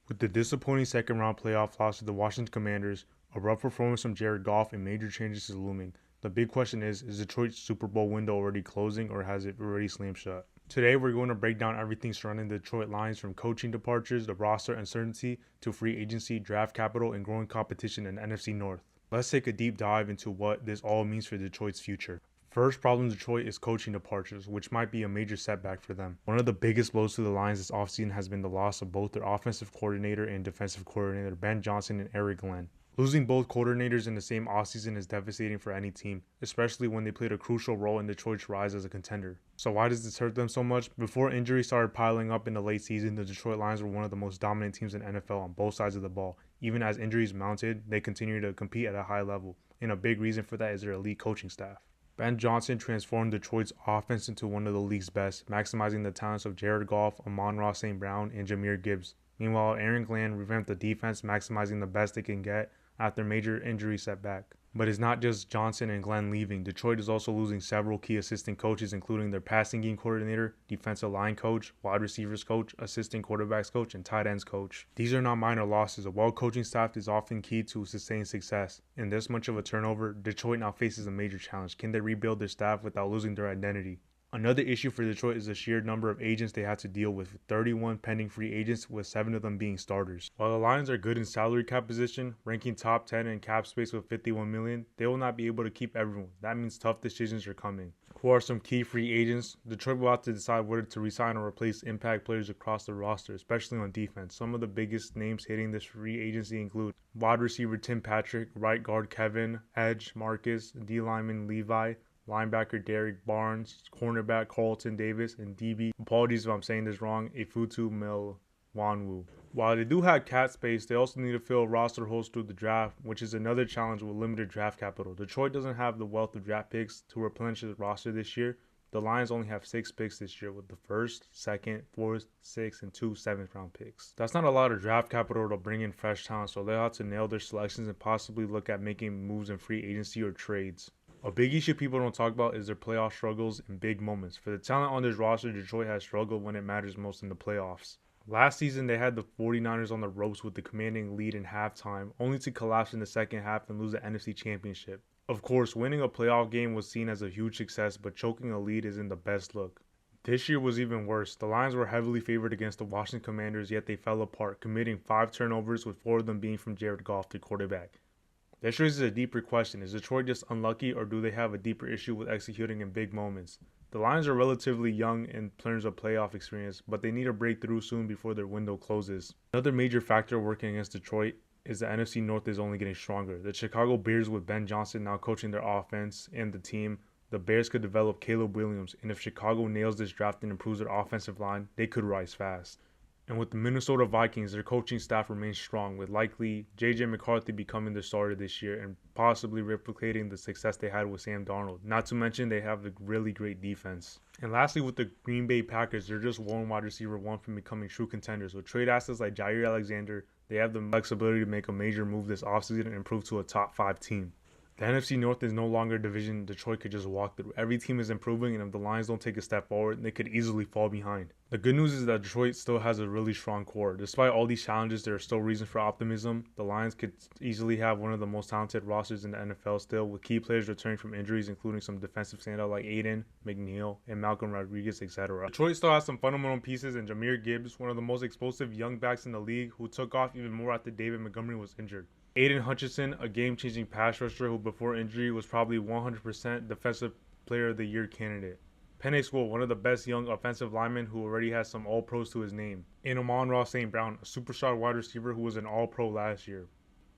With the disappointing second round playoff loss to the Washington Commanders, a rough performance from Jared Goff, and major changes is looming. The big question is Detroit's Super Bowl window already closing or has it already slammed shut? Today we're going to break down everything surrounding the Detroit Lions, from coaching departures, the roster uncertainty, to free agency, draft capital, and growing competition in the NFC North. Let's take a deep dive into what this all means for Detroit's future. First problem Detroit is coaching departures, which might be a major setback for them. One of the biggest blows to the Lions this offseason has been the loss of both their offensive coordinator and defensive coordinator, Ben Johnson and Eric Glenn. Losing both coordinators in the same offseason is devastating for any team, especially when they played a crucial role in Detroit's rise as a contender. So why does this hurt them so much? Before injuries started piling up in the late season, the Detroit Lions were one of the most dominant teams in NFL on both sides of the ball. Even as injuries mounted, they continued to compete at a high level, and a big reason for that is their elite coaching staff. Ben Johnson transformed Detroit's offense into one of the league's best, maximizing the talents of Jared Goff, Amon-Ra St. Brown, and Jahmyr Gibbs. Meanwhile, Aaron Glenn revamped the defense, maximizing the best they can get after major injury setback. But it's not just Johnson and Glenn leaving. Detroit is also losing several key assistant coaches, including their passing game coordinator, defensive line coach, wide receivers coach, assistant quarterbacks coach, and tight ends coach. These are not minor losses. A well-coaching staff is often key to sustained success. In this much of a turnover, Detroit now faces a major challenge. Can they rebuild their staff without losing their identity? Another issue for Detroit is the sheer number of agents they had to deal with 31 pending free agents, with 7 of them being starters. While the Lions are good in salary cap position, ranking top 10 in cap space with $51 million, they will not be able to keep everyone. That means tough decisions are coming. Who are some key free agents? Detroit will have to decide whether to resign or replace impact players across the roster, especially on defense. Some of the biggest names hitting this free agency include wide receiver Tim Patrick, right guard Kevin, edge Marcus, D lineman Levi, linebacker Derek Barnes, cornerback Carlton Davis, and DB, apologies if I'm saying this wrong, Ifutu Melwanwu. While they do have cap space, they also need to fill roster holes through the draft, which is another challenge with limited draft capital. Detroit doesn't have the wealth of draft picks to replenish the roster this year. The Lions only have 6 picks this year, with the 1st, 2nd, 4th, 6th, and 2 7th round picks. That's not a lot of draft capital to bring in fresh talent, so they'll have to nail their selections and possibly look at making moves in free agency or trades. A big issue people don't talk about is their playoff struggles and big moments. For the talent on this roster, Detroit has struggled when it matters most in the playoffs. Last season, they had the 49ers on the ropes with the commanding lead in halftime, only to collapse in the second half and lose the NFC Championship. Of course, winning a playoff game was seen as a huge success, but choking a lead isn't the best look. This year was even worse. The Lions were heavily favored against the Washington Commanders, yet they fell apart, committing 5 turnovers, with 4 of them being from Jared Goff, the quarterback. This raises a deeper question. Is Detroit just unlucky, or do they have a deeper issue with executing in big moments? The Lions are relatively young in terms of playoff experience, but they need to break through soon before their window closes. Another major factor working against Detroit is the NFC North is only getting stronger. The Chicago Bears, with Ben Johnson now coaching their offense and the team, the Bears could develop Caleb Williams, and if Chicago nails this draft and improves their offensive line, they could rise fast. And with the Minnesota Vikings, their coaching staff remains strong, with likely J.J. McCarthy becoming the starter this year and possibly replicating the success they had with Sam Darnold. Not to mention they have a really great defense. And lastly, with the Green Bay Packers, they're just one wide receiver one from becoming true contenders. With trade assets like Jair Alexander, they have the flexibility to make a major move this offseason and improve to a top 5 team. The NFC North is no longer a division Detroit could just walk through. Every team is improving, and if the Lions don't take a step forward, they could easily fall behind. The good news is that Detroit still has a really strong core. Despite all these challenges, there are still reasons for optimism. The Lions could easily have one of the most talented rosters in the NFL still, with key players returning from injuries, including some defensive standout like Aiden, McNeil, and Malcolm Rodriguez, etc. Detroit still has some fundamental pieces in Jahmyr Gibbs, one of the most explosive young backs in the league, who took off even more after David Montgomery was injured. Aiden Hutchinson, a game-changing pass rusher who before injury was probably 100% Defensive Player of the Year candidate. Penei Sewell, one of the best young offensive linemen who already has some All-Pros to his name. And Amon-Ra St. Brown, a superstar wide receiver who was an All-Pro last year.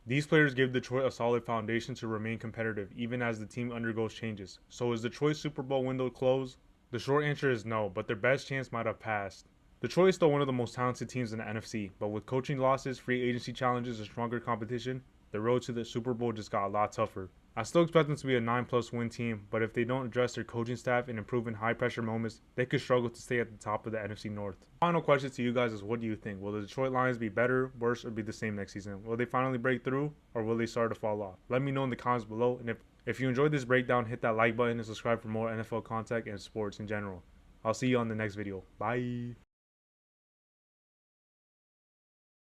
These players give Detroit a solid foundation to remain competitive, even as the team undergoes changes. So is Detroit's Super Bowl window closed? The short answer is no, but their best chance might have passed. Detroit is still one of the most talented teams in the NFC, but with coaching losses, free agency challenges, and stronger competition, the road to the Super Bowl just got a lot tougher. I still expect them to be a 9+ win team, but if they don't address their coaching staff and improve in high pressure moments, they could struggle to stay at the top of the NFC North. Final question to you guys is, what do you think? Will the Detroit Lions be better, worse, or be the same next season? Will they finally break through, or will they start to fall off? Let me know in the comments below, and if you enjoyed this breakdown, hit that like button and subscribe for more NFL content and sports in general. I'll see you on the next video. Bye.